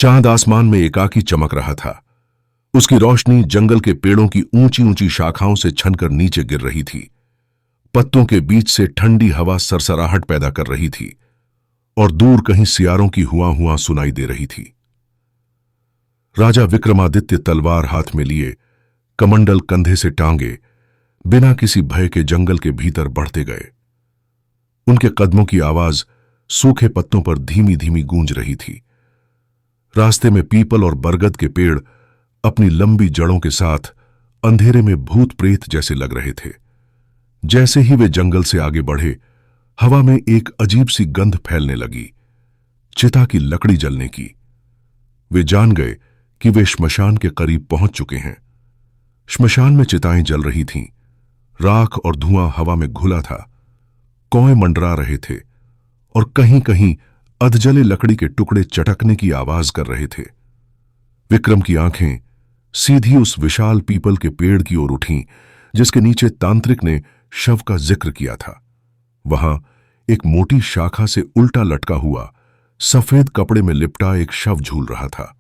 चांद आसमान में एकाकी चमक रहा था। उसकी रोशनी जंगल के पेड़ों की ऊंची ऊंची शाखाओं से छनकर नीचे गिर रही थी। पत्तों के बीच से ठंडी हवा सरसराहट पैदा कर रही थी और दूर कहीं सियारों की हुआ हुआ सुनाई दे रही थी। राजा विक्रमादित्य तलवार हाथ में लिए, कमंडल कंधे से टांगे, बिना किसी भय के जंगल के भीतर बढ़ते गए। उनके कदमों की आवाज सूखे पत्तों पर धीमी धीमी गूंज रही थी। रास्ते में पीपल और बरगद के पेड़ अपनी लंबी जड़ों के साथ अंधेरे में भूत प्रेत जैसे लग रहे थे। जैसे ही वे जंगल से आगे बढ़े, हवा में एक अजीब सी गंध फैलने लगी, चिता की लकड़ी जलने की। वे जान गए कि वे श्मशान के करीब पहुंच चुके हैं। श्मशान में चिताएं जल रही थीं, राख और धुआं हवा में घुला था। कौए मंडरा रहे थे और कहीं कहीं अधजले लकड़ी के टुकड़े चटकने की आवाज कर रहे थे। विक्रम की आंखें सीधी उस विशाल पीपल के पेड़ की ओर उठीं जिसके नीचे तांत्रिक ने शव का जिक्र किया था। वहां एक मोटी शाखा से उल्टा लटका हुआ सफेद कपड़े में लिपटा एक शव झूल रहा था।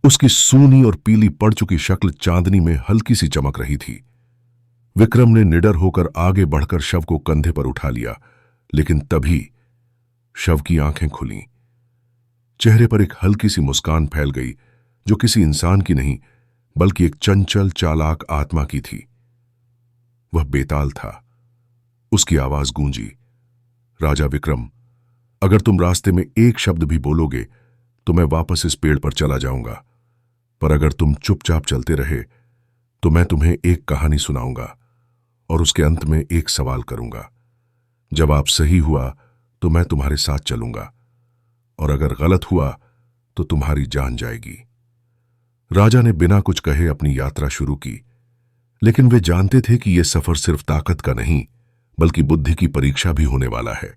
उसकी सूनी और पीली पड़ चुकी शक्ल चांदनी में हल्की सी चमक रही थी। विक्रम ने निडर होकर आगे बढ़कर शव को कंधे पर उठा लिया, लेकिन तभी शव की आंखें खुलीं। चेहरे पर एक हल्की सी मुस्कान फैल गई जो किसी इंसान की नहीं बल्कि एक चंचल चालाक आत्मा की थी। वह बेताल था। उसकी आवाज गूंजी, राजा विक्रम, अगर तुम रास्ते में एक शब्द भी बोलोगे तो मैं वापस इस पेड़ पर चला जाऊंगा, पर अगर तुम चुपचाप चलते रहे तो मैं तुम्हें एक कहानी सुनाऊंगा और उसके अंत में एक सवाल करूंगा। जवाब सही हुआ तो मैं तुम्हारे साथ चलूंगा और अगर गलत हुआ तो तुम्हारी जान जाएगी। राजा ने बिना कुछ कहे अपनी यात्रा शुरू की, लेकिन वे जानते थे कि यह सफर सिर्फ ताकत का नहीं बल्कि बुद्धि की परीक्षा भी होने वाला है।